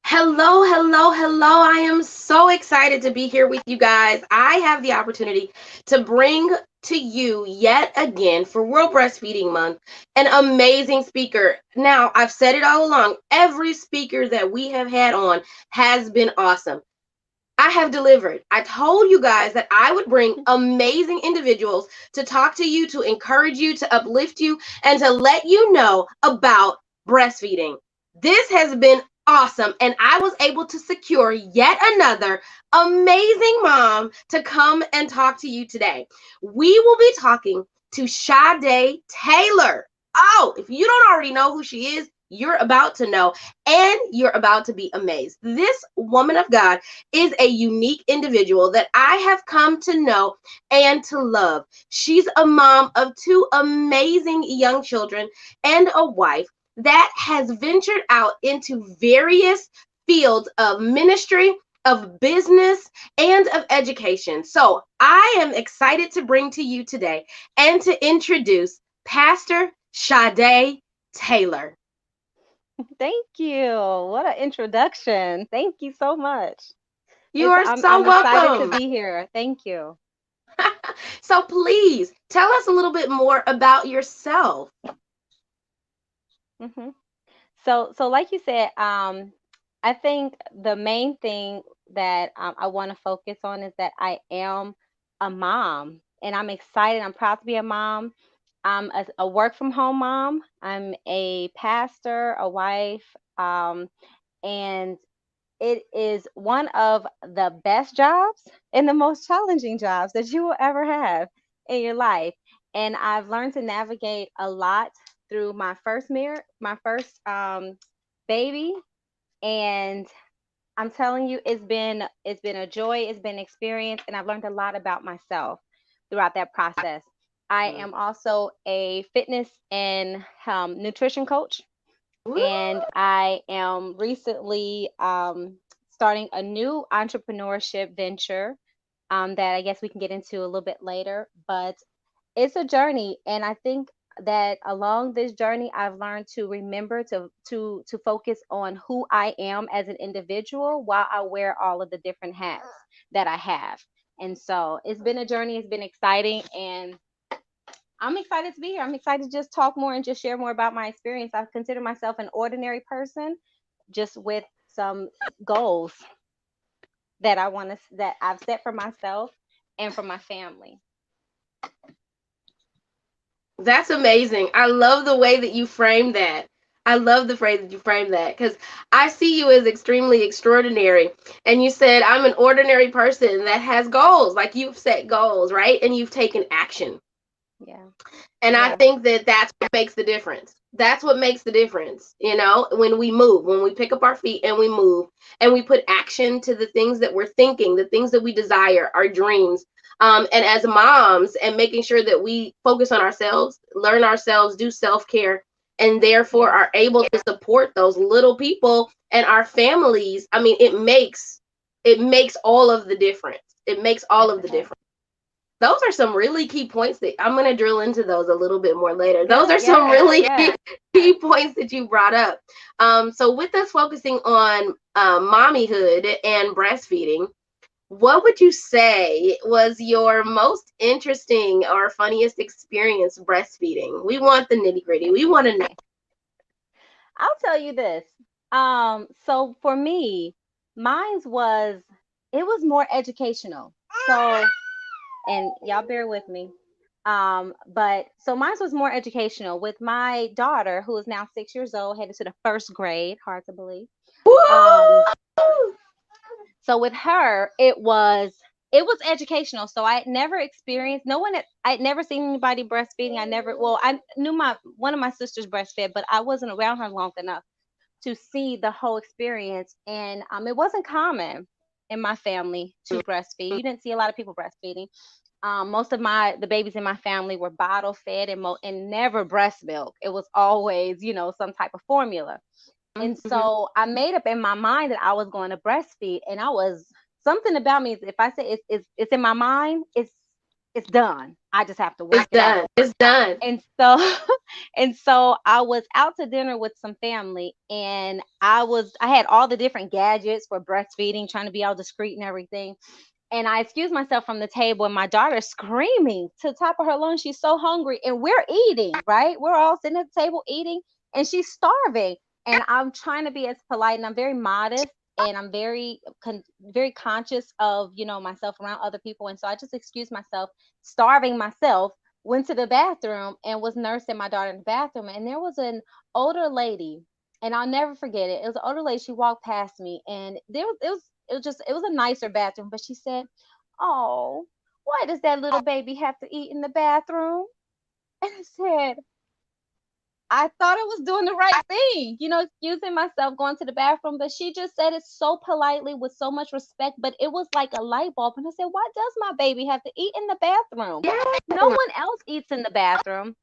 Hello, hello, hello. I am so excited to be here with you guys. I have the opportunity to bring to you yet again for World Breastfeeding Month an amazing speaker. Now, I've said it all along. Every speaker that we have had on has been awesome. I have delivered. I told you guys that I would bring amazing individuals to talk to you, to encourage you, to uplift you, and to let you know about breastfeeding. This has been awesome, and I was able to secure yet another amazing mom to come and talk to you today. We will be talking to Sha'Da Taylor. Oh, if you don't already know who she is, you're about to know, and you're about to be amazed. This woman of God is a unique individual that I have come to know and to love. She's a mom of two amazing young children and a wife that has ventured out into various fields of ministry, of business, and of education. So I am excited to bring to you today and to introduce Pastor Sha'Da Taylor. Thank you. What an introduction. Thank you so much. You are so I'm excited to welcome. be here. Thank you. So please tell us a little bit more about yourself. hmm So like you said, I think the main thing that I want to focus on is that I am a mom, and I'm excited. I'm proud to be a mom. I'm a work from home mom. I'm a pastor, a wife, and it is one of the best jobs and the most challenging jobs that you will ever have in your life. And I've learned to navigate a lot through my first baby. And I'm telling you, it's been a joy, it's been an experience, and I've learned a lot about myself throughout that process. I am also a fitness and nutrition coach, Woo! and I am recently starting a new entrepreneurship venture that I guess we can get into a little bit later. But it's a journey, and I think that along this journey, I've learned to remember to focus on who I am as an individual while I wear all of the different hats that I have. And so it's been a journey. It's been exciting, and I'm excited to be here. I'm excited to just talk more and just share more about my experience. I consider myself an ordinary person, just with some goals that I've set for myself and for my family. That's amazing. I love the way that you frame that. I love the phrase that you frame that because I see you as extremely extraordinary. And you said, I'm an ordinary person that has goals. Like you've set goals, right? And you've taken action. Yeah. And I Yeah. think that that's what makes the difference. That's what makes the difference, when we move, when we pick up our feet and we move and we put action to the things that we're thinking, the things that we desire, our dreams. And as moms, and making sure that we focus on ourselves, learn ourselves, do self care, and therefore Yes. are able to support those little people and our families. I mean, it makes all of the difference. It makes all Yes, of it the does. difference. Those are some really key points that I'm going to drill into those a little bit more later. Those Good. are some Yes. really Yes. key points that you brought up. So, with us focusing on mommyhood and breastfeeding, what would you say was your most interesting or funniest experience breastfeeding? We want the nitty gritty. We want to know. I'll tell you this. So for me, mine's was it was more educational. So, and y'all bear with me. But so mine was more educational with my daughter, who is now 6 years old, headed to the first grade. Hard to believe. Um, Woo! so with her, it was educational. So I had never experienced no one. I'd never seen anybody breastfeeding. I knew my one of my sisters breastfed, but I wasn't around her long enough to see the whole experience. And it wasn't common in my family to breastfeed. You didn't see a lot of people breastfeeding. Most of the babies in my family were bottle fed and never breast milk. It was always, some type of formula. And Mhm. so I made up in my mind that I was going to breastfeed, and I was something about me. If I say it's in my mind, it's done. I just have to It's work it done. out. It's done. And so and so I was out to dinner with some family, and I had all the different gadgets for breastfeeding, trying to be all discreet and everything. And I excused myself from the table, and my daughter's screaming to the top of her lungs. She's so hungry, and we're eating, right? We're all sitting at the table eating, and she's starving. And I'm trying to be as polite, and I'm very modest, and I'm very conscious of myself around other people. And so I just excused myself, starving myself, went to the bathroom and was nursing my daughter in the bathroom. And there was an older lady, and I'll never forget it. It was an older lady. She walked past me, and it was a nicer bathroom, but she said, "Oh, why does that little baby have to eat in the bathroom?" And I said, I thought I was doing the right thing, excusing myself, going to the bathroom. But she just said it so politely with so much respect. But it was like a light bulb. And I said, why does my baby have to eat in the bathroom? Yeah. No one else eats in the bathroom.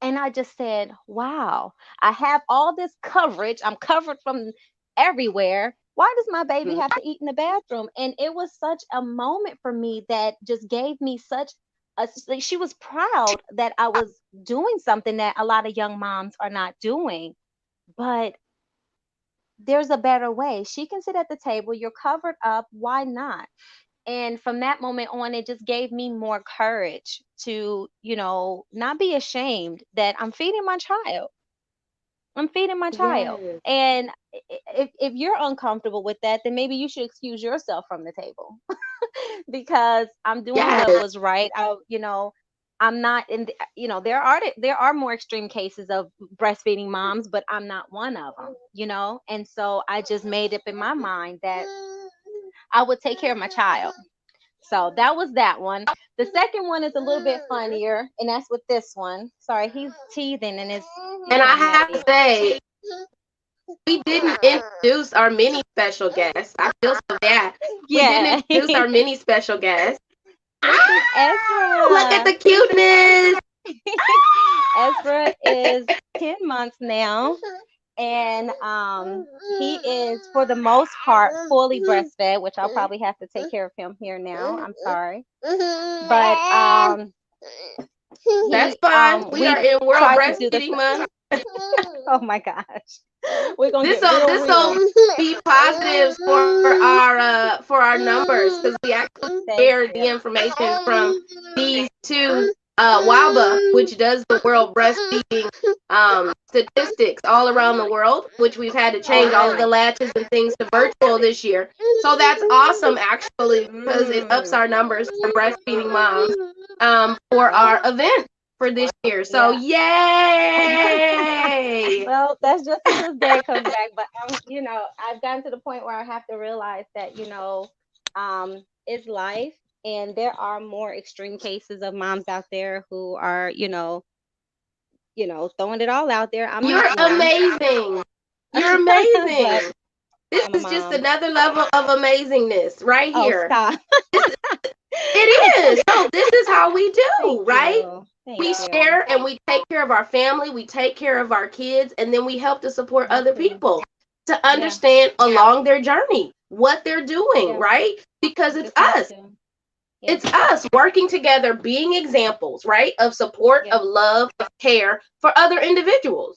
And I just said, wow, I have all this coverage. I'm covered from everywhere. Why does my baby have to eat in the bathroom? And it was such a moment for me that just gave me such like, she was proud that I was doing something that a lot of young moms are not doing. But there's a better way. She can sit at the table. You're covered up. Why not? And from that moment on, it just gave me more courage to not be ashamed that I'm feeding my child. I'm feeding my child. Yes. And if you're uncomfortable with that, then maybe you should excuse yourself from the table. Because I'm doing what Yes. was right. I'm not in the, there are more extreme cases of breastfeeding moms, but I'm not one of them. And so I just made up in my mind that I would take care of my child. So that was that one. The second one is a little bit funnier, and that's with this one. Sorry, he's teething and he's And I not have to happy. say, we didn't introduce our mini special guest. I feel so bad. We didn't Yeah. introduce our mini special guest. This is Look at Ezra. the cuteness. Ezra is 10 months now, and he is for the most part fully breastfed, which I'll probably have to take care of him here now. I'm sorry. But That's he fine. We are we in World tried to do the Breastfeeding Month. oh my gosh. We're gonna This get will real this will real. be positives for our numbers because we actually Thank shared the you. information from these two WABA, which does the World Breastfeeding statistics all around the world, which we've had to Oh change all of the really? latches and things to virtual this year. So that's awesome actually because it ups Mm. our numbers for breastfeeding moms for Yep. our event for this year. So Yeah. yay! Well, that's just until his dad comes back. But I've gotten to the point where I have to realize that it's life, and there are more extreme cases of moms out there who are throwing it all out there. I'm You're not one, amazing. You're amazing. but This I'm a is just mom. another level of amazingness right Oh, here. stop! This is, it is. No, this is how we Thank do, right? you, thank We you. share and we take care of our family, we take care of our kids, and then we help to support Me other too. people to Yeah, understand along their journey what they're doing, yeah. right? Because I it's just have us. to. Yeah, It's us working together, being examples, right? Of support, yeah, of love, of care for other individuals.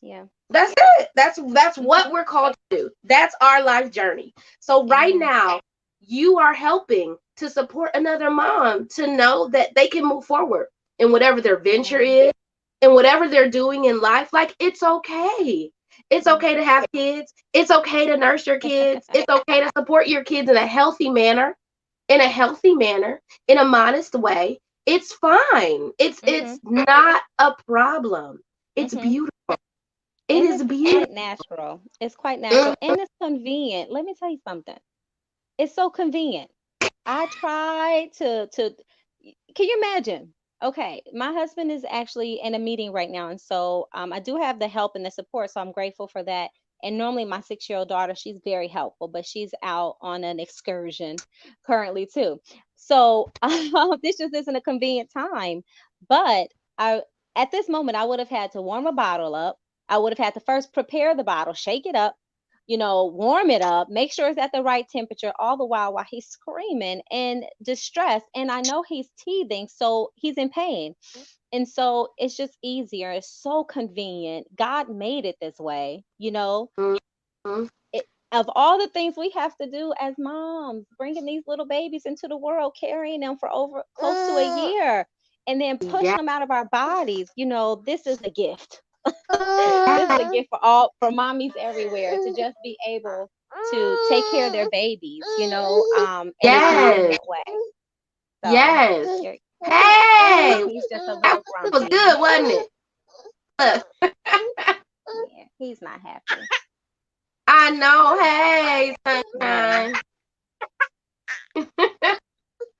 yeah. That's it. That's Mhm, what we're called to do. That's our life journey. So right amen. now, you are helping to support another mom to know that they can move forward in whatever their venture Amen. is and whatever they're doing in life. Like it's okay. It's Yeah. okay to have kids. It's okay to nurse your kids. It's okay to support your kids in a healthy manner, in a modest way. It's fine. It's Mhm. not a problem. It's Mhm. beautiful. It And is it's beautiful. quite natural. It's quite natural, Mm, and it's convenient. Let me tell you something. It's so convenient. I try to. Can you imagine? Okay, my husband is actually in a meeting right now, and so I do have the help and the support, so I'm grateful for that. And normally, my 6-year-old daughter, she's very helpful, but she's out on an excursion currently too. So this just isn't a convenient time. But I, at this moment, I would have had to warm a bottle up. I would have had to first prepare the bottle, shake it up, warm it up, make sure it's at the right temperature, all the while he's screaming and distressed. And I know he's teething, so he's in pain. And so it's just easier. It's so convenient. God made it this way, Mhm. of all the things we have to do as moms, bringing these little babies into the world, carrying them for over close to a year, and then pushing Yeah. them out of our bodies, this is a gift. This is a gift for mommies everywhere, to just be able to take care of their babies, and it's made Yes. that way. So Yes. you're, Hey, he's just a that little was grumpy. good, wasn't it? Look, Yeah, he's not happy. I know. Hey, Yeah. sunshine.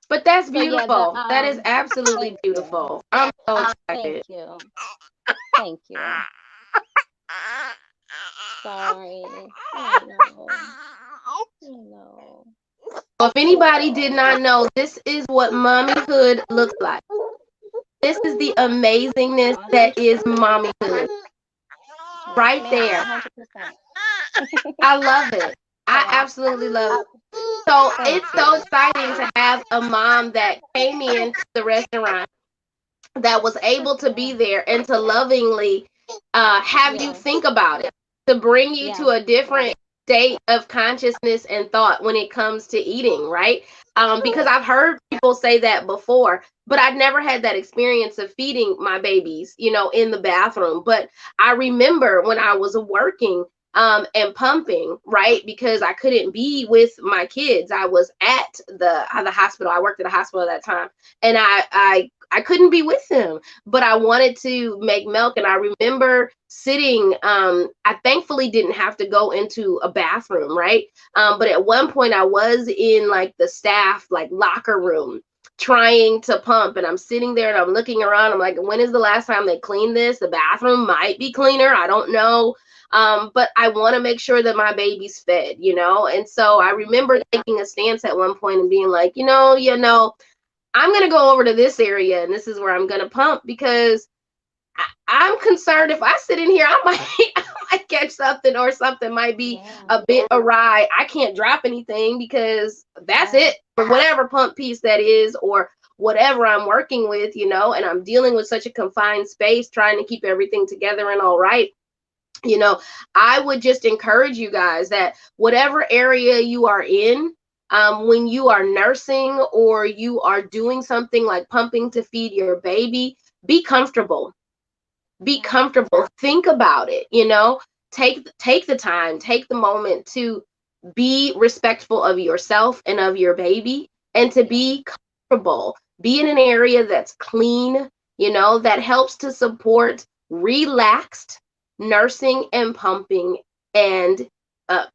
But that's So yeah, the beautiful. That is absolutely thank you. beautiful. I'm so Thank excited. you. Thank you. Sorry. I know. I know. If anybody did not know, this is what mommyhood looks like. This is the amazingness that is mommyhood Yes, right ma'am. there. 100%. I love it. So I absolutely love I it. So thank it's so you. exciting to have a mom that came into the restaurant that was able to Yeah. be there and to lovingly have you Yeah. think about it, to bring you to Yeah. a different state of consciousness and thought when it comes to eating, right? Because Yeah. I've heard people say that before, but I'd never had that experience of feeding my babies, in the bathroom. But I remember when I was working and pumping, right? Because I couldn't be with my kids. I was at the hospital. I worked at a hospital at that time, and I couldn't be with them, but I wanted to make milk. And I remember sitting, I thankfully didn't have to go into a bathroom, right? But at one point I was in like the staff, like locker room trying to pump, and I'm sitting there and I'm looking around. I'm like, when is the last time they cleaned this? The bathroom might be cleaner. I don't know. But I want to make sure that my baby's fed, And so I Mhm. remember taking a stance at one point and being like, I'm going to go over to this area and this is where I'm going to pump because I'm concerned if I sit in here, I might, I might catch something or something might be Yeah. a bit awry. I can't drop anything because that's Yeah. it for whatever pump piece that is or whatever I'm working with, and I'm dealing with such a confined space, trying to keep everything together and all right. you know I would just encourage you guys that whatever area you are in, when you are nursing or you are doing something like pumping to feed your baby, be comfortable. Be Yeah. comfortable. Think about it. Take the time, take the moment to be respectful of yourself and of your baby, and to Yeah. be comfortable. Be in an area that's clean, that helps to support relaxed nursing and pumping and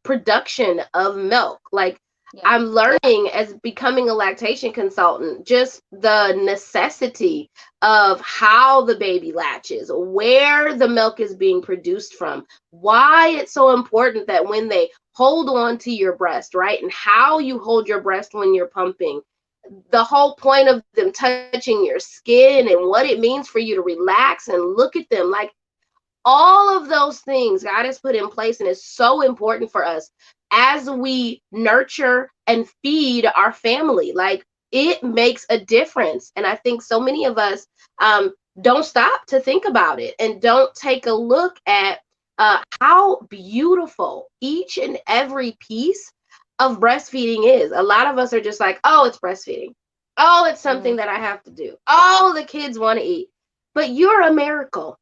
production of milk. Like, Yeah. I'm learning as becoming a lactation consultant, just the necessity of how the baby latches, where the milk is being produced from, why it's so important that when they hold on to your breast, right? And how you hold your breast when you're pumping. The whole point of them touching your skin and what it means for you to relax and look at them. Like, all of those things God has put in place, and is so important for us as we nurture and feed our family. Like, it makes a difference. And I think so many of us don't stop to think about it and don't take a look at how beautiful each and every piece of breastfeeding is. A lot of us are just like, oh, it's breastfeeding. Oh, it's something Mm. that I have to do. Oh, the kids want to eat. But you're a miracle.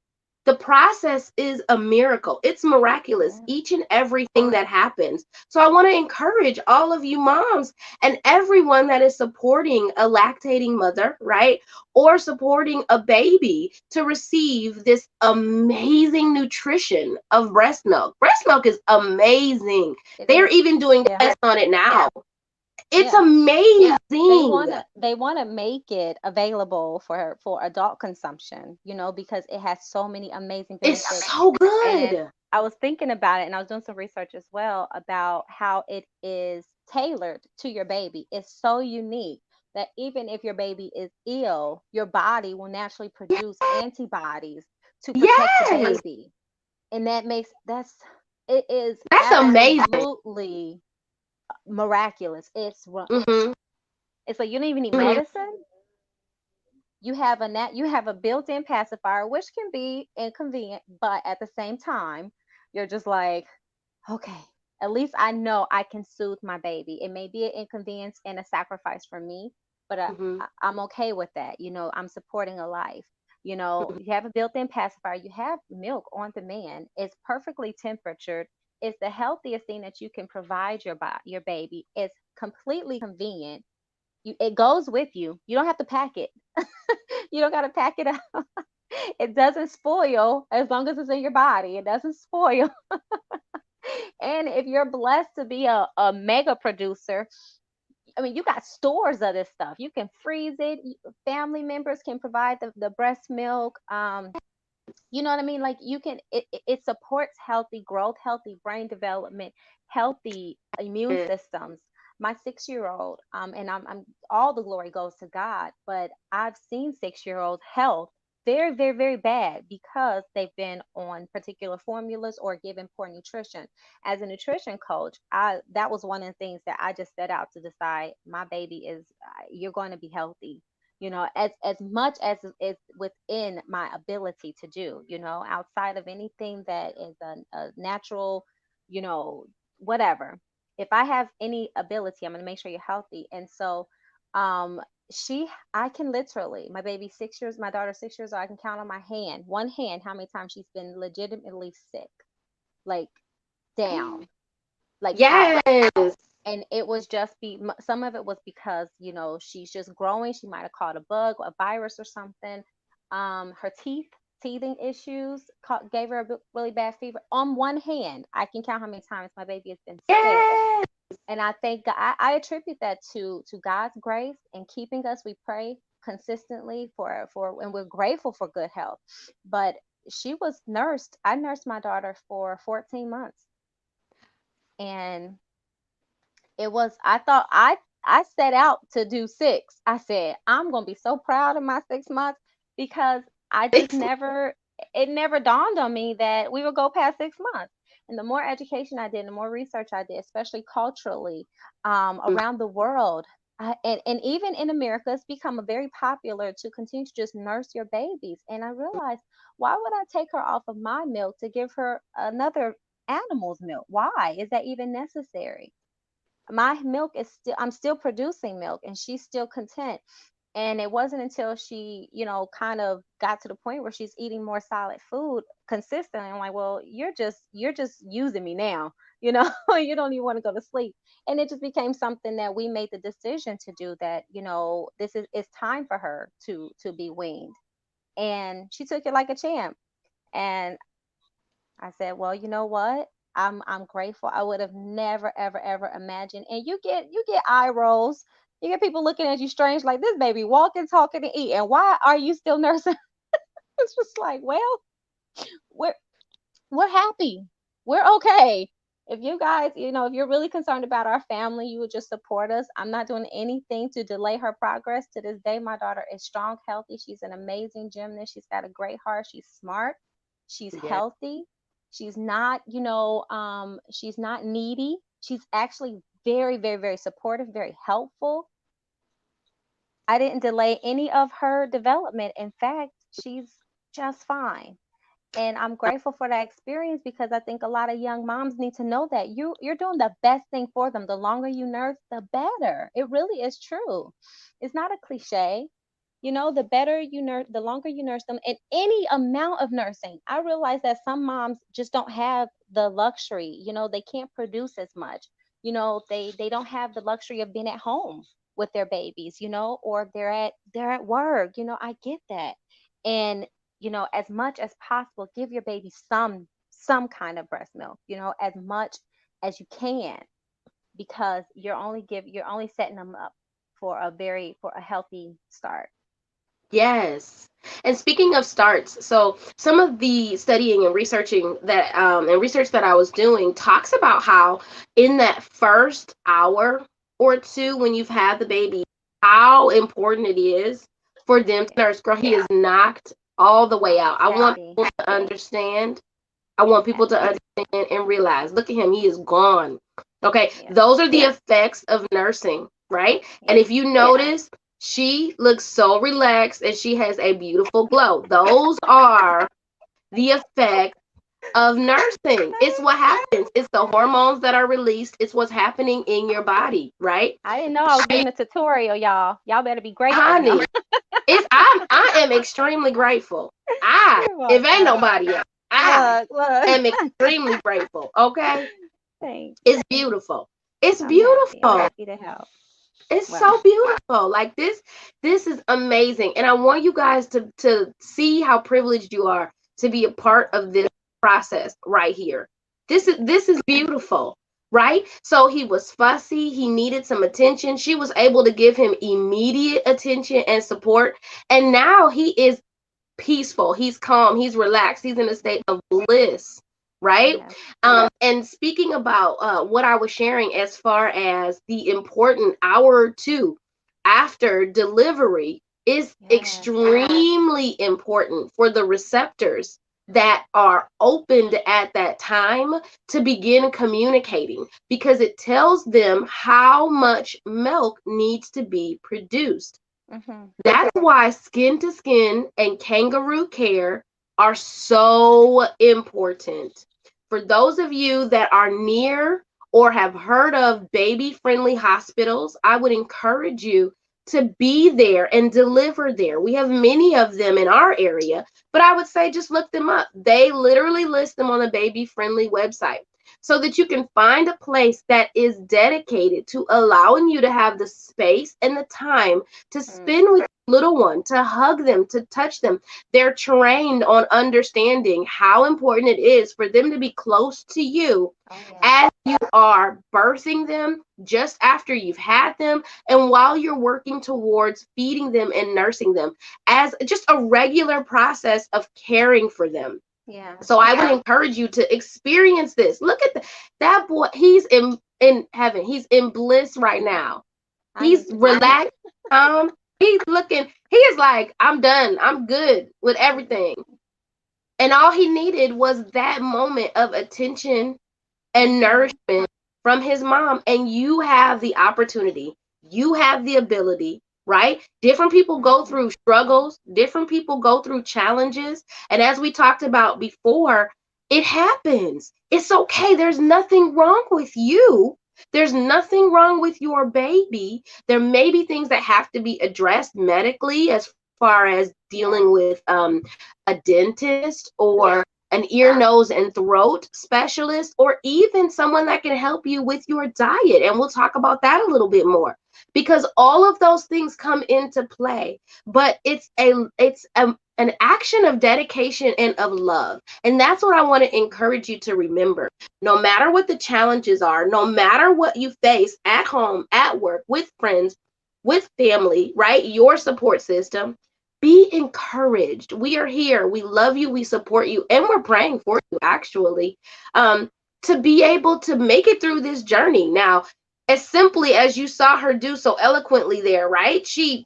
The process is a miracle. It's miraculous, Yeah. each and everything that happens. So I want to encourage all of you moms and everyone that is supporting a lactating mother, right? Or supporting a baby to receive this amazing nutrition of breast milk. Breast milk is amazing. It They're is. even doing Yeah. tests on it now. It's Yeah. They amazing. wanna make it available for adult consumption, because it has so many amazing It's benefits. so And good. I was thinking about it, and I was doing some research as well about how it is tailored to your baby. It's so unique that even if your baby is ill, your body will naturally produce antibodies to protect the Yes. baby. And that's It is That's amazing. absolutely miraculous. Mhm. It's like you don't even need Mhm. medicine. You have a built-in pacifier, which can be inconvenient, but at the same time, you're just like, okay, at least I know I can soothe my baby. It may be an inconvenience and a sacrifice for me, but Mhm. I'm okay with that. I'm supporting a life. You have a built-in pacifier. You have milk on demand. It's perfectly temperatured. It's the healthiest thing that you can provide your baby. It's completely convenient. It goes with you. You don't have to pack it. You don't got to pack it up. It doesn't spoil as long as it's in your body. It doesn't spoil. And if you're blessed to be a mega producer, I mean, you got stores of this stuff. You can freeze it. Family members can provide the breast milk. You know what I mean? Like it supports healthy growth, healthy brain development, healthy immune Yeah. systems. My 6 year old, and I'm all the glory goes to God, but I've seen 6 year olds health very, very, very bad because they've been on particular formulas or given poor nutrition. As a nutrition coach, I that was one of the things that I just set out to decide. My baby is you're going to be healthy, as much as is within my ability to do, outside of anything that is a natural, you know whatever. If I have any ability, I'm going to make sure you're healthy. And so um she I can literally, my baby's 6 years, my daughter's 6 years old, I can count on my hand, one hand, how many times she's been legitimately sick, like down, like out. Yes. And it was just some of it was because she's just growing. She might have caught a bug, a virus or something. Her teething issues gave her a really bad fever. On one hand, I can count how many times my baby has been sick. Yes. And I think I attribute that to God's grace and keeping us. We pray consistently and we're grateful for good health. But she was nursed. I nursed my daughter for 14 months, and it was I thought I set out to do 6. I said, I'm going to be so proud of my 6 months, because I just never it never dawned on me that we would go past 6 months. And the more education I did, the more research I did, especially culturally, around the world, and even in America, it's become a very popular to continue to just nurse your babies. And I realized, why would I take her off of my milk to give her another animal's milk? Why is that even necessary? My milk is still I'm still producing milk, and she's still content. And it wasn't until she, kind of got to the point where she's eating more solid food consistently. I'm like, well, you're just using me now. You don't even want to go to sleep. And it just became something that we made the decision to do, that, this is it's time for her to be weaned. And she took it like a champ. And I said, well, you know what? I'm grateful. I would have never, ever, ever imagined. And you get eye rolls. You get people looking at you strange, like, this baby walking, talking, and eating. Why are you still nursing? It's just like, well, we're we're happy. We're okay. If you guys, if you're really concerned about our family, you would just support us. I'm not doing anything to delay her progress. To this day, my daughter is strong, healthy. She's an amazing gymnast. She's got a great heart. She's smart. She's Yes. healthy. She's not needy. She's actually very, very, very supportive, very helpful. I didn't delay any of her development. In fact, she's just fine. And I'm grateful for that experience, because I think a lot of young moms need to know that you're doing the best thing for them. The longer you nurse, the better. It really is true. It's not a cliche. The better you nurse, the longer you nurse them, and any amount of nursing. I realize that some moms just don't have the luxury. They can't produce as much. They don't have the luxury of being at home with their babies, or they're at work. I get that. And as much as possible, give your baby some kind of breast milk, as much as you can, because you're only setting them up for a healthy start. Yes. And speaking of starts, so some of the studying and researching that and research that I was doing talks about how in that first hour or two when you've had the baby, how important it is for them to Yeah. nurse. Girl, he is knocked all the way out. I want Exactly. people to understand. I want Okay. people to understand and realize. Look at him, he is gone. Okay, Yeah. those are the effects of nursing, right? And Yeah. if you notice, she looks so relaxed and she has a beautiful glow. Those are the effects of nursing. It's what happens. It's the hormones that are released. It's what's happening in your body, right? I didn't know I was getting a tutorial, y'all. Y'all better be grateful. No. Honey, I am extremely grateful. You're If ain't welcome. nobody else, I Look, look. am extremely grateful. Okay, Thanks. it's beautiful. It's I'm happy. I'm beautiful. happy to help. It's Well, so beautiful. Like this is amazing. And I want you guys to see how privileged you are to be a part of this process right here. This is beautiful, right? So he was fussy, he needed some attention. She was able to give him immediate attention and support. And now he is peaceful, he's calm, he's relaxed, he's in a state of bliss, right? yeah. And speaking about what I was sharing as far as the important hour or two after delivery is Yes. extremely important for the receptors that are opened at that time to begin communicating, because it tells them how much milk needs to be produced. Mhm. That's why skin to skin and kangaroo care are so important. For those of you that are near or have heard of baby friendly hospitals, I would encourage you to be there and deliver there. We have many of them in our area, but I would say just look them up. They literally list them on the baby friendly website so that you can find a place that is dedicated to allowing you to have the space and the time to Mm. spend with little one, to hug them, to touch them. They're trained on understanding how important it is for them to be close to you Oh yeah. as you are birthing them, just after you've had them, and while you're working towards feeding them and nursing them, as just a regular process of caring for them. Yeah. So I would encourage you to experience this. Look at that boy. He's in heaven. He's in bliss right now. I He's need to do that. relaxed, calm. He's looking, he is like, I'm done. I'm good with everything. And all he needed was that moment of attention and Mhm. nourishment from his mom. And you have the opportunity, you have the ability, right? Different people go Mhm. through struggles, different people go through challenges. And as we talked about before, it happens. It's okay. There's nothing wrong with you. There's nothing wrong with your baby. There may be things that have to be addressed medically, as far as dealing Yeah. with a dentist or an ear, nose, and throat specialist, or even someone that can help you with your diet. And we'll talk about that a little bit more, because all of those things come into play. But an action of dedication and of love. And that's what I want to encourage you to remember. No matter what the challenges are, no matter what you face at home, at work, with friends, with family, right? Your support system, be encouraged. We are here. We love you. We support you. And we're praying for you, actually, to be able to make it through this journey. Now, as simply as you saw her do so eloquently there, right? She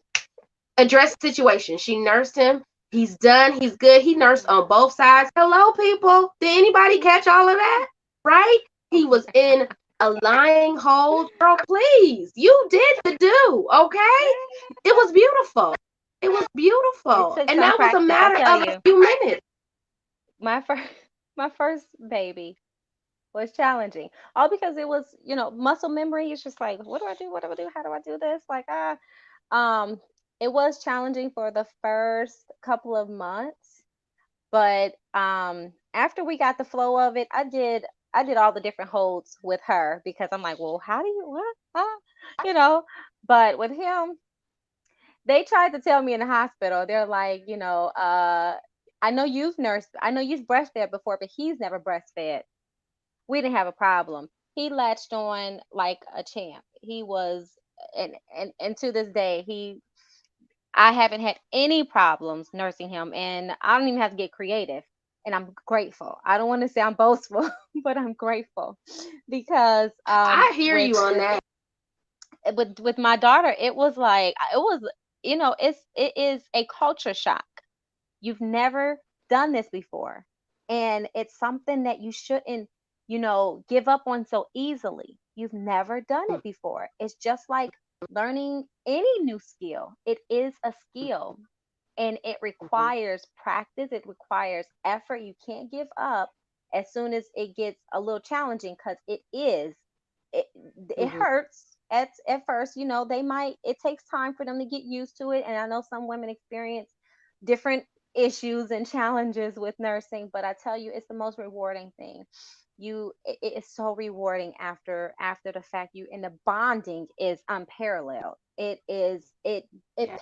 addressed the situation. She nursed him. He's done. He's good. He nursed on Yeah. both sides. Hello, people. Did anybody catch all of that? Right? He was in a lying hold. Girl, please. You did the do, okay? It was beautiful. It was It beautiful. took And some that was a practice, I matter tell of a you. few minutes. My first my first baby was challenging. All because it was, muscle memory. It's just like, what do I do? What do I do? How do I do this? Like, um, it was challenging for the first couple of months, but after we got the flow of it, I did all the different holds with her because I'm like, well, how do you what? You know, but with him, they tried to tell me in the hospital, they're like, I know you've breastfed before, but he's never breastfed. We didn't have a problem. He latched on like a champ. He was, and to this day, I haven't had any problems nursing him, and I don't even have to get creative. And I'm grateful. I don't want to say I'm boastful, but I'm grateful because I hear with you on with that. with my daughter, it was like it was, it is a culture shock. You've never done this before. And it's something that you shouldn't, give up on so easily. You've never done it before. It's just like learning any new skill. It is a skill, and it Mhm. requires practice, it requires effort. You can't give up as soon as it gets a little challenging, because it it Mhm. hurts at first. They might, it takes time for them to get used to it, and I know some women experience different issues and challenges with nursing, but I tell you, it's the most rewarding thing. It is so rewarding after the fact. You And the bonding is unparalleled. It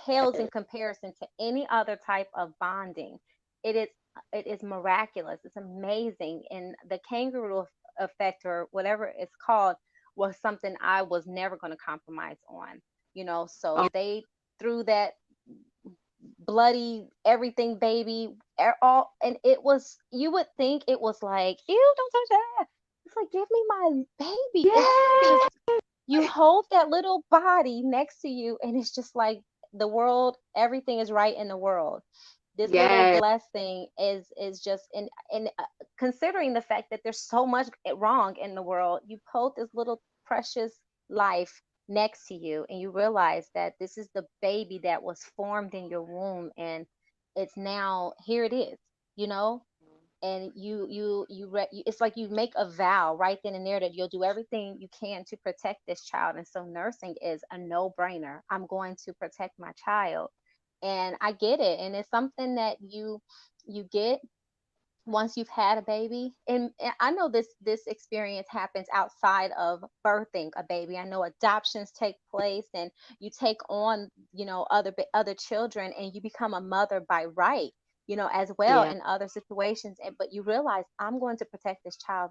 pales in comparison to any other type of bonding. It is it is miraculous. It's amazing. And the kangaroo effect, or whatever it's called, was something I was never going to compromise on. So Oh, they threw that bloody everything baby, all, and it was, you would think it was like, ew, don't touch that. It's like, give me my baby. It's yeah. just, you hold that little body next to you, and it's just like the world, everything is right in the world. This little Yes. blessing is just, and considering the fact that there's so much wrong in the world, you hold this little precious life next to you, and you realize that this is the baby that was formed in your womb, and it's now, here it is, you know and it's like you make a vow right then and there that you'll do everything you can to protect this child. And so nursing is a no-brainer. I'm going to protect my child, and I get it. And it's something that you get once you've had a baby. And I know this experience happens outside of birthing a baby. I know adoptions take place, and you take on, other children, and you become a mother by right, as well, Yeah. in other situations. But you realize, I'm going to protect this child,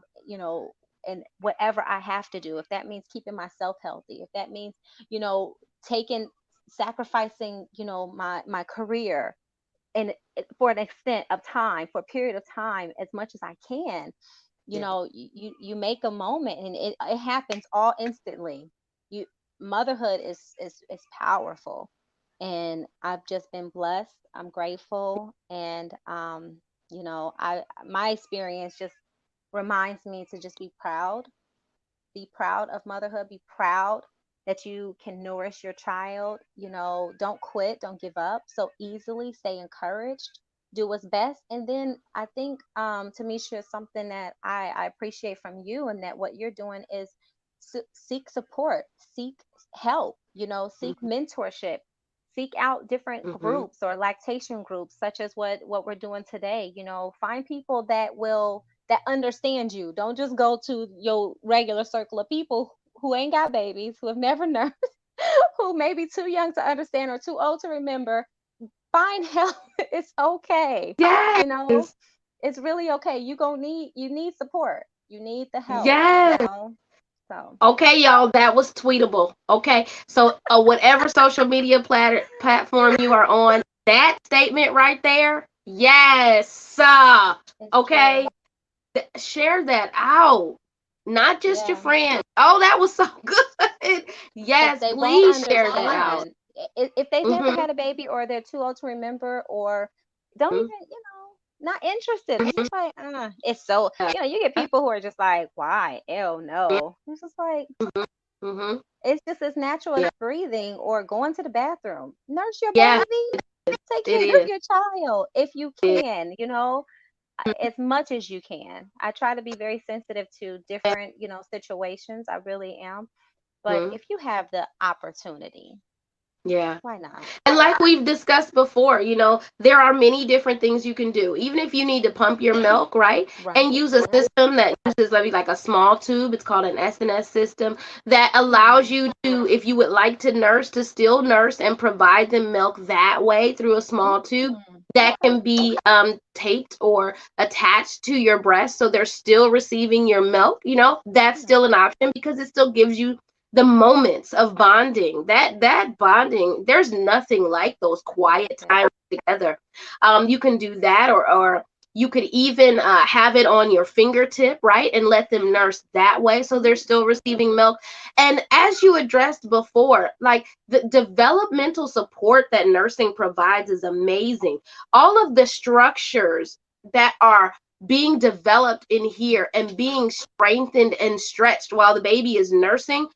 and whatever I have to do, if that means keeping myself healthy, if that means, you know taking sacrificing, my career, and for an extent of time, for a period of time, as much as I can. Yeah. You make a moment, and it happens all instantly. You Motherhood is powerful, and I've just been blessed. I'm grateful, and I my experience just reminds me to just be proud of motherhood, be proud that you can nourish your child. Don't quit, don't give up so easily, stay encouraged, do what's best. And then I think, Tomesha, is something that I appreciate from you, and that what you're doing is seek support, seek help, seek Mhm. mentorship, seek out different Mhm. groups or lactation groups, such as what we're doing today. Find people that understand you. Don't just go to your regular circle of people who ain't got babies, who have never nursed, who may be too young to understand or too old to remember. Find help. It's okay. You know, Yes. it's really okay. You need support. You need the help, Yes. So Okay, y'all, that was tweetable. Okay, so whatever social media platform you are on, that statement right there, yes. it's Okay, true. share that out, not just your Yeah. friends. Oh, that was so good. Because Yes, they won't please share that out. understand. If they've never Mhm. had a baby, or they're too old to remember, or don't Mhm. even, not interested. It's Mhm. just like, it's so, Yeah. you get people who are just like, why? Ew, no. It's just like, Mhm. it's just as natural as Yeah. breathing or going to the bathroom. Nurse your Yeah, baby, take it care of is. your child if you It can, as much as you can. I try to be very sensitive to is. different, situations. I really am. But Mhm. if you have the opportunity, Yeah. why not? And like we've discussed before, there are many different things you can do. Even if you need to pump your milk, right? And Right, use a right. system that uses maybe like a small tube. It's called an SNS system that allows Mm, you to, if you would like to nurse, to still nurse and provide them milk that way through a small tube that okay. can be taped or attached to your breast so they're still receiving your milk. That's Yeah. still an option because it still gives you the moments of bonding. That bonding, there's nothing like those quiet Yeah. times together. You can do that, or you could even have it on your fingertip, right, and let them nurse that way so they're Mm, still receiving milk. And as you addressed before, like the developmental support that nursing provides is amazing. All of the structures that are being developed in here and being strengthened and stretched while the baby is nursing,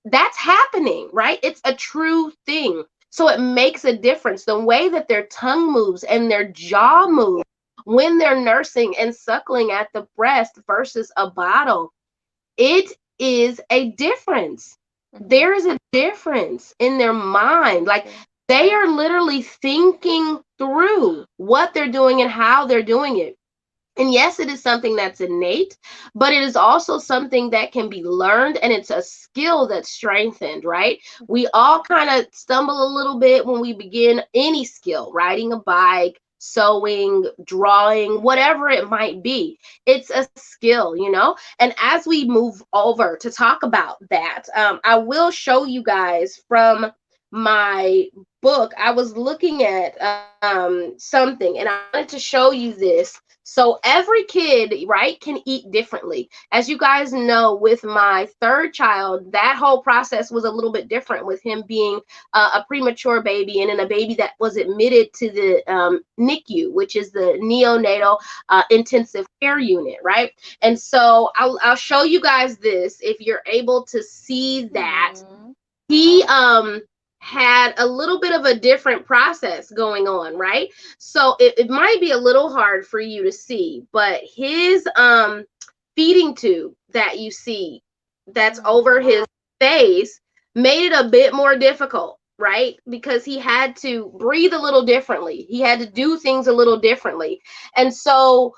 that's happening, right? It's a true thing. So it makes a difference. The way that their tongue moves and their jaw moves when they're nursing and suckling at the breast versus a bottle, it is a difference. Mhm. There is a difference in their mind. Very Like true. they are literally thinking through what they're doing and how they're doing it. And yes, it is something that's innate, but it is also something that can be learned, and it's a skill that's strengthened, right? We all kind of stumble a little bit when we begin any skill, riding a bike, sewing, drawing, whatever it might be. It's a skill, you know? And as we move over to talk about that, I will show you guys from my book. I was looking at something, and I wanted to show you this. So every kid, right, can eat differently. As you guys know, with my third child, that whole process was a little bit different with him being a premature baby and then a baby that was admitted to the NICU, which is the neonatal intensive care unit, right? And so I'll show you guys this if you're able to see that Mhm. he had a little bit of a different process going on, right? So it might be a little hard for you to see, but his feeding tube that you see that's over Mhm. his face made it a bit more difficult, right? Because he had to breathe a little differently. He had to do things a little differently. And so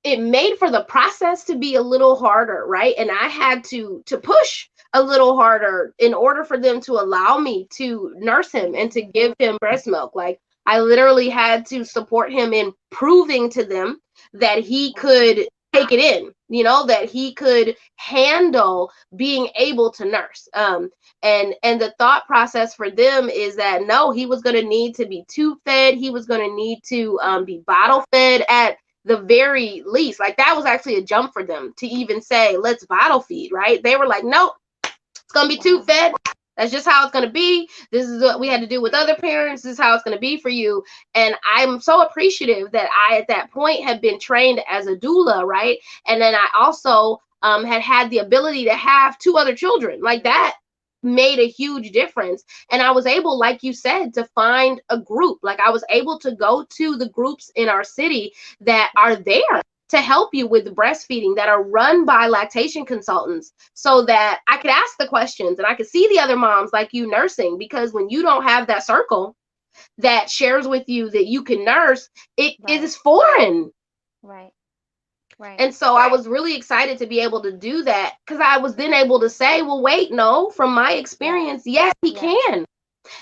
it made for the process to be a little harder, right? And I had to push a little harder in order for them to allow me to nurse him and to Mhm. give him breast milk. Like I literally had to support him in proving to them that he Wow. could take it in, you know, that he could handle being able to nurse. And the thought process for them is that no, he was going to need to be tube fed. He was going to need to be bottle fed at the very least. Like that was actually a jump for them to even say, let's bottle feed, right? They were like, nope, it's gonna be tube Wow. fed. That's just how it's gonna be. This is what we had Mhm. to do with other parents. This is how it's gonna be for you. And I'm so appreciative that I at that point had been trained as a doula, right? And then I also had the ability to have two other children. Like that made a huge difference. And I was able, like you said, to find a group. Like I was able to go to the groups in our city that are Right. there to help you with the breastfeeding, that are run by lactation consultants, so that I could ask the questions and I could see the other moms like you nursing. Because when you don't have that circle that shares with you that you can nurse, it Right. is foreign. Right. Right. And so I was really excited to be able to do that because I was then able to say, well, wait, no, from my Yes. experience, yes, he Yes. can.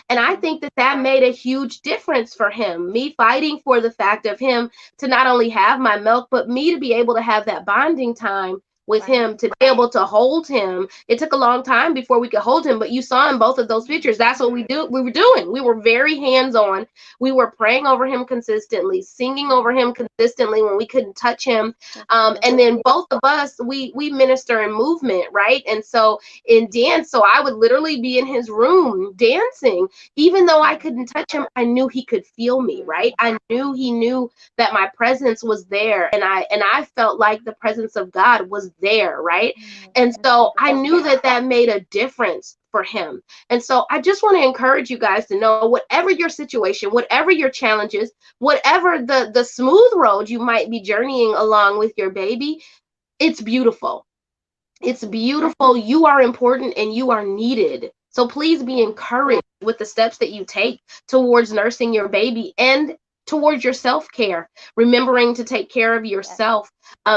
And I Mhm. think that that made a huge difference for him. Me fighting for the fact of him to not only have my milk, but me to be able to have that bonding time with Right. him, to be able to hold him. It took a long time before we could hold him, but you saw in both of those pictures, that's what we were doing. We were very hands-on. We were praying over him consistently, singing over Right. him consistently when we couldn't touch him. That's And beautiful. then both of us, we minister in movement, right? And so in dance, so I would literally be in his room dancing. Even though I Mhm. couldn't touch him, I knew he could feel me, right? Mhm. I knew he knew that my presence was there, and I felt like the presence of God was there, right? Mhm. And That's so I beautiful. knew that that made a difference for him. And so I just want to encourage you guys to know, whatever your situation, whatever your challenges, whatever the smooth road you might be journeying along with your baby, it's beautiful. It's Right. beautiful. You are important and you are needed. So please be Yes. encouraged with the steps that you take towards nursing your baby and towards your self care, remembering to take care of Yes. yourself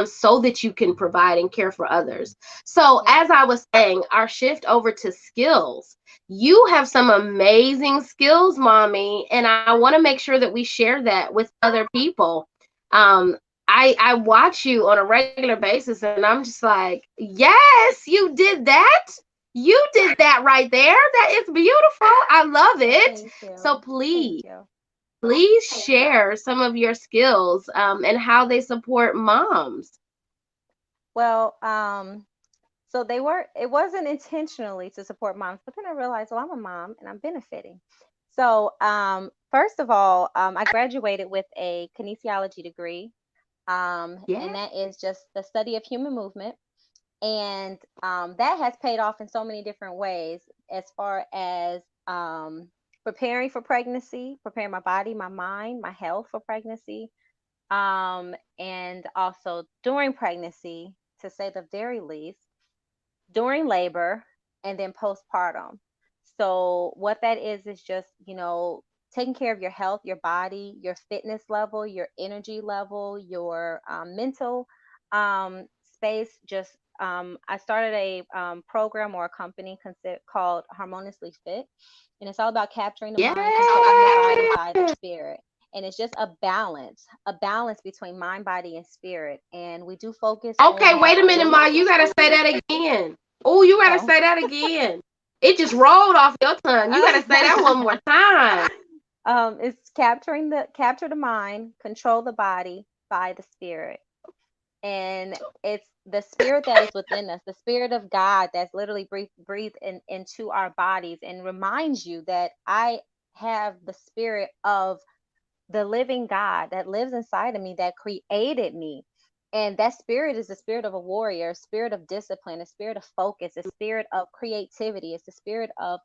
so that you can provide and care for others. So, Yes. as I was saying, our shift over to skills. You have some amazing skills, mommy, and I want to make sure that we share that with other people. Um, I watch you on a regular basis and I'm just like, yes, you did that. You did that right there. That is beautiful. I love it. Thank So you. Thank please, you. please share some of your skills and how they support moms. Well, so it wasn't intentionally to support moms, but then I realized, well, I'm a mom and I'm benefiting. So, first of all, I graduated with a kinesiology degree. Yeah. And that is just the study of human movement. And that has paid off in so many different ways, as far as preparing for pregnancy, preparing my body, my mind, my health for pregnancy, and also during pregnancy, to say the very least, during labor, and then postpartum. So what that is just, taking care of your health, your body, your fitness level, your energy level, your mental space. Just I started a program or a company called Harmoniously Fit, and it's all about capturing the mind, controlling the body Yeah. by the spirit. And it's just a balance between mind, body, and spirit. And we do focus Okay, on wait a minute, weight. Ma. You gotta say that again. Oh, you gotta Oh. say that again. It just rolled off your tongue. You gotta say that one more time. It's capture the mind, control the body by the spirit. And it's the spirit that is within us, the spirit of God that's literally breathed into our bodies, and reminds you that I have the spirit of the living God that lives inside of me, that created me. And that spirit is the spirit of a warrior, a spirit of discipline, a spirit of focus, a spirit of creativity. It's the spirit of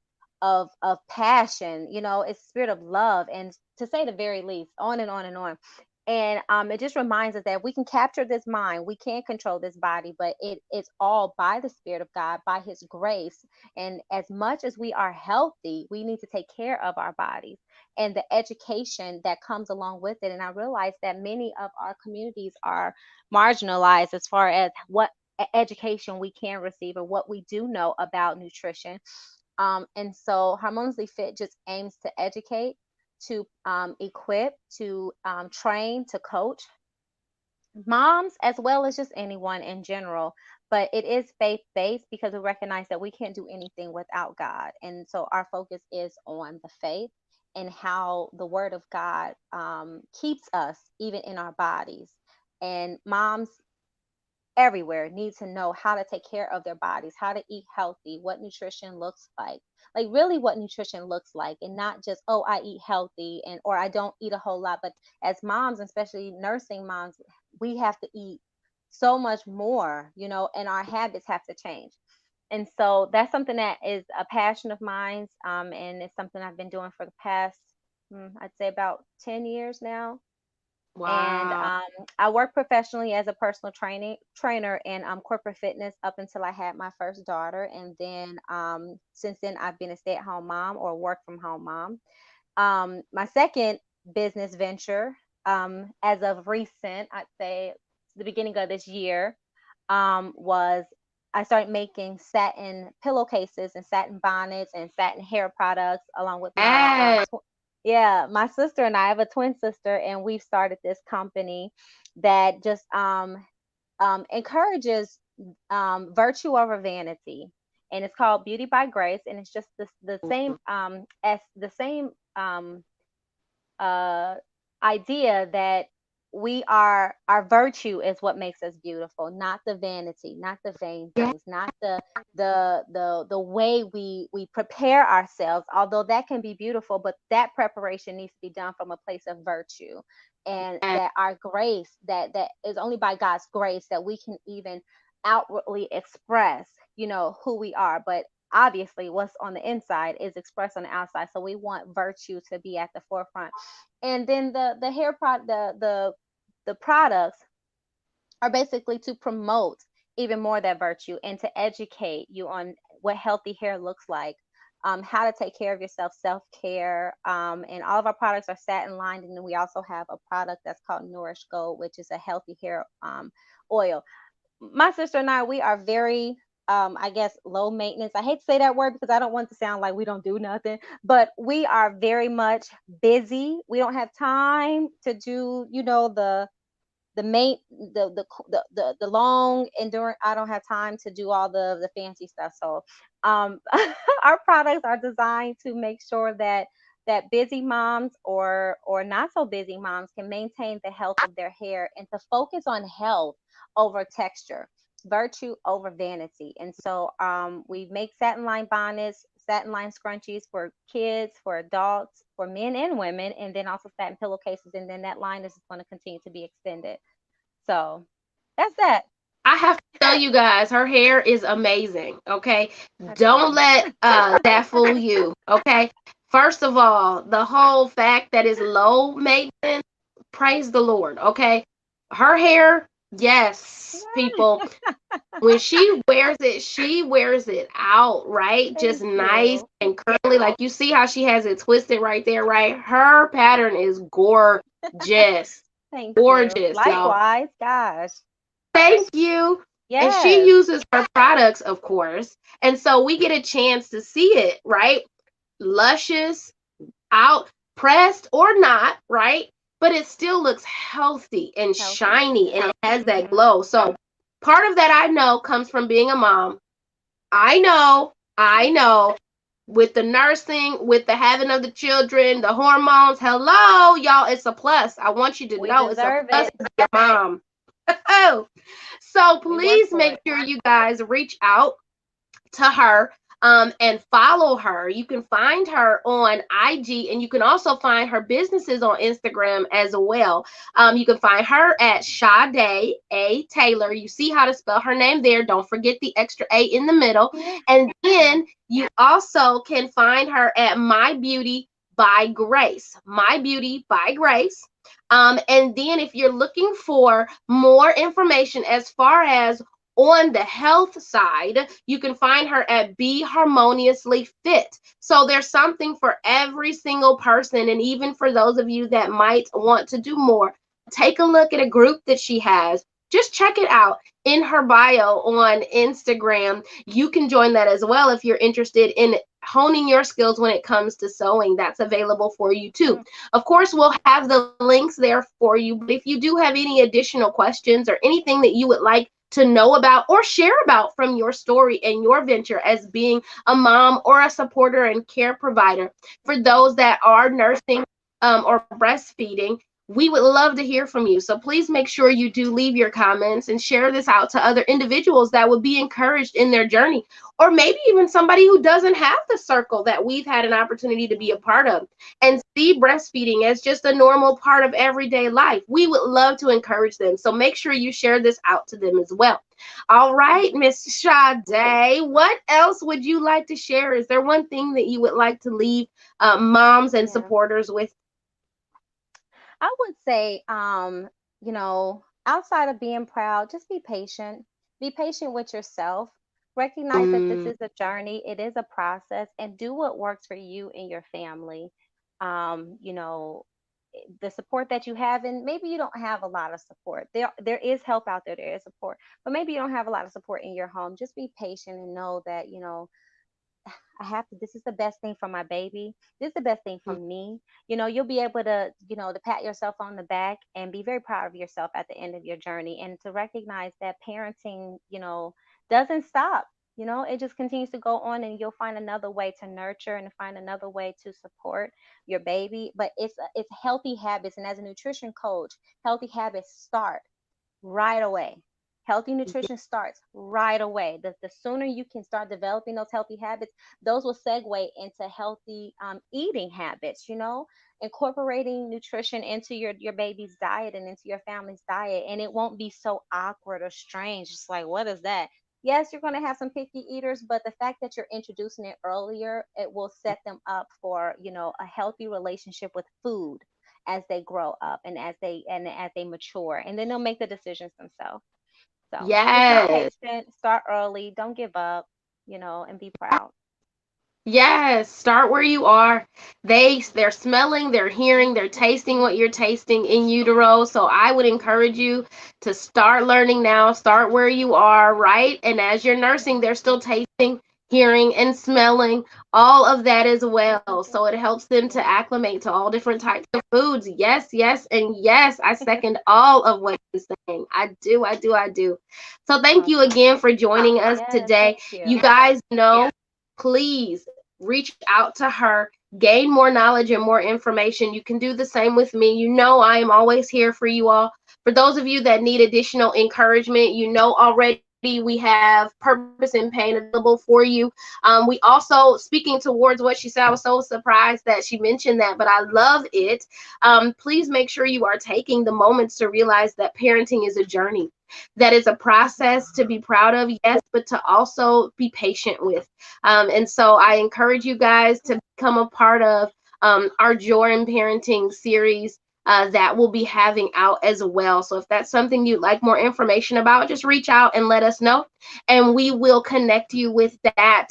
passion, it's the spirit of love, and to say the very least, on and on and on. And it just reminds us that we can capture this mind, we can't control this body, but it's all by the Spirit of God, by His grace. And as much as we are healthy, we need to take care of our bodies and the education that comes along with it. And I realize that many of our communities are marginalized as far as what education we can receive or what we do know about nutrition. And so Harmoniously Fit just aims to educate, to equip, to train, to coach moms as well as just anyone in general. But it is faith based because we recognize that we can't do anything without God. And so our focus is on the faith and how the Word of God keeps us even in our bodies. And moms everywhere need to know how to take care of their bodies, how to eat healthy, what nutrition looks like really what nutrition looks like, and not just, oh, I eat healthy and or I don't eat a whole lot. But as moms, especially nursing moms, we have to eat so much more, and our habits have to change. And so that's something that is a passion of mine, and it's something I've been doing for the past, I'd say about 10 years now. And Wow. I worked professionally as a personal trainer in corporate fitness up until I had my first daughter, and then since then I've been a stay-at-home mom or work from home mom. My second business venture, as of recent, I'd say the beginning of this year, was I started making satin pillowcases and satin bonnets and satin hair products along with my Yes. yeah, my sister and I have a twin sister, and we've started this company that just encourages virtue over vanity, and it's called Beauty by Grace, and it's just the same as the same uh, idea that our virtue is what makes us beautiful, not the vanity, not the vain Yeah. things, not the way we prepare ourselves, although that can be beautiful, but that preparation needs to be done from a place of virtue. And that our grace, that is only by God's grace that we can even outwardly express, who we are. But obviously what's on the inside is expressed on the outside, so we want virtue to be at the forefront. And then the hair product, the products are basically to promote even more that virtue and to educate you on what healthy hair looks like, how to take care of yourself, self-care. And all of our products are satin lined, and then we also have a product that's called Nourish Gold, which is a healthy hair oil. My sister and I, we are very, I guess, low maintenance. I hate to say that word because I don't want to sound like we don't do nothing, but we are very much busy. We don't have time to do, the main the long enduring. I don't have time to do all the fancy stuff. So our products are designed to make sure that busy moms or not so busy moms can maintain the health of their hair and to focus on health over texture, virtue over vanity. And so we make satin line bonnets, satin line scrunchies for kids, for adults, for men and women, and then also satin pillowcases. And then that line is going to continue to be extended. So that's that. I have to tell you guys, her hair is amazing. Okay, don't Okay. let that fool you. Okay, first of all, the whole fact that it's low maintenance, praise the Lord. Okay, her hair, yes, people. When she wears it out, right? Just Thank nice you. and curly. Like you see how she has it twisted right there, right? Her pattern is gorgeous. Thank you. Gorgeous, y'all. Likewise, gosh. Thank you. And she Yes. uses her products, of course. And so we get a chance to see it, right? Luscious, out, pressed or not, right? But it still looks healthy and Healthy. shiny and Yeah. it has that Mhm. glow. So part of that I know comes from being a mom. I know. With the nursing, with the having of the children, the hormones, hello, y'all, it's a plus. I want you to We know it's a deserve plus it. to be a mom. Oh, so We work please for make it. sure you guys reach out to her and follow her. You can find her on IG and you can also find her businesses on Instagram as well. You can find her at Sha'Da Taylor. You see how to spell her name there. Don't forget the extra A in the middle. Yeah. And Yeah. then you also can find her at My Beauty by Grace. My Beauty by Grace. And then if you're looking for more information as far as on the health side, you can find her at Be Harmoniously Fit. So there's something for every single person. And even for those of you that might want to do more, take a look at a group that she has. Just check it out in her bio on Instagram. You can join that as well if you're interested in honing your skills when it comes to sewing. That's available for you too. Mm. Of course, we'll have the links there for you. But if you do have any additional questions or anything that you would like to know about or share about from your story and your venture as being a mom or a supporter and care provider for those that are nursing or breastfeeding, we would love to hear from you. So please make sure you do leave your comments and share this out to other individuals that would be encouraged in their journey, or maybe even somebody who doesn't have the circle that we've had an opportunity to be a part of and see breastfeeding as just a normal part of everyday life. We would love to encourage them. So make sure you share this out to them as well. All right, Mhm. Miss Sha'Da, what else would you like to share? Is there one thing that you would like to leave moms and Yeah. supporters with? I would say, outside of being proud, just be patient. Be patient with yourself. Recognize that this Mm, is a journey, it is a process, and do what works for you and your family. Um, you know, the support that you have, and maybe you don't have a lot of support. There is help out there, there is support, but maybe you don't have a lot of support in your home. Just be patient and know that, I have to, this is the best thing for my baby. This is the best thing for me. You'll be able to, to pat yourself on the back and be very proud of yourself at the end of your journey, and to recognize that parenting, doesn't stop. It just continues to go on, and you'll find another way to nurture and find another way to support your baby. But it's healthy habits. And as a nutrition coach, healthy habits start right away. Healthy nutrition starts right away. The sooner you can start developing those healthy habits, those will segue into healthy eating habits, incorporating nutrition into your baby's diet and into your family's diet. And it won't be so awkward or strange. It's like, what is that? Yes, you're going to have some picky eaters, but the fact that you're introducing it earlier, it will set them up for, a healthy relationship with food as they grow up and as they mature, and then they'll make the decisions themselves. So just be yes. patient, start early, don't give up, and be proud. Yes, start where you are. They're smelling, they're hearing, they're tasting what you're tasting in utero. So I would encourage you to start learning now. Start where you are, right? And as you're nursing, they're still tasting, hearing, and smelling all of that as well. So it helps them to Yeah. acclimate to all different types of foods. Yes, yes, and yes. I second all of what you're saying. I do, I do, I do. So thank you Awesome. again for joining us Yes, today. thank You you. guys know, please reach out to her, gain more knowledge and more information. You can do the same with me. You know, I am always here for you all. For those of you that need additional encouragement, you know already community. We have Purpose in Pain available for you. We also, speaking towards what she said, I was so surprised that she mentioned that, but I love it. Please make sure you are taking the moments to realize that parenting is a journey, that it's a process to be proud of, yes, but to also be patient with. And so I encourage you guys to become a part of our Joy in Parenting series that we'll be having out as well. So if that's something you'd like more information about, just reach out and let us know, and we will connect you with that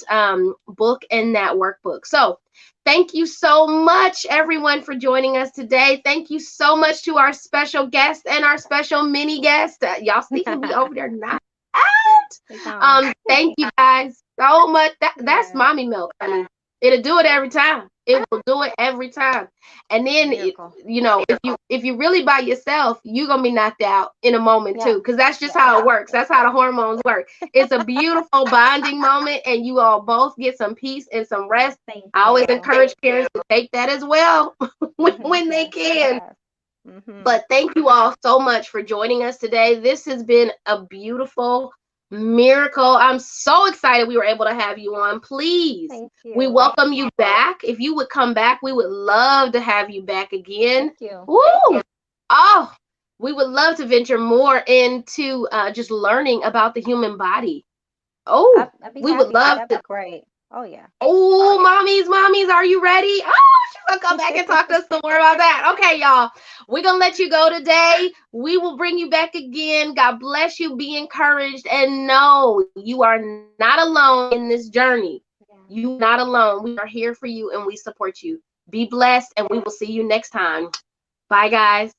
book and that workbook. So thank you so much, everyone, for joining us today. Thank you so much to our special guest and our special mini guest. Y'all see him be over there not out. Thank you guys so much. That's Yes. mommy milk. I mean, it'll do it every time. It will do it every time. And then Miracle. if you really by yourself, you're gonna be knocked out in a moment too, Yeah. because that's just how it works. That's how the hormones work. It's a beautiful bonding moment, and you all both get some peace and some rest. Thank I always you. encourage parents to take that as well when they Yes. can. Yes. But thank you all so much for joining us today. This has been a beautiful miracle. I'm so excited we were able to have you on. Please, Thank we you. welcome you back. If you would come back, we would love to have you back again. Thank you. Woo! Oh, we would love to venture more into just learning about the human body. Oh, I'd be we would happy to. love That'd be to. great. Oh yeah. Oh, mommies, are you ready? Oh, she's gonna come back and talk to us some more about that. Okay, y'all. We're gonna let you go today. We will bring you back again. God bless you. Be encouraged. And know you are not alone in this journey. Yeah. You are not alone. We are here for you and we support you. Be blessed, and we will see you next time. Bye, guys.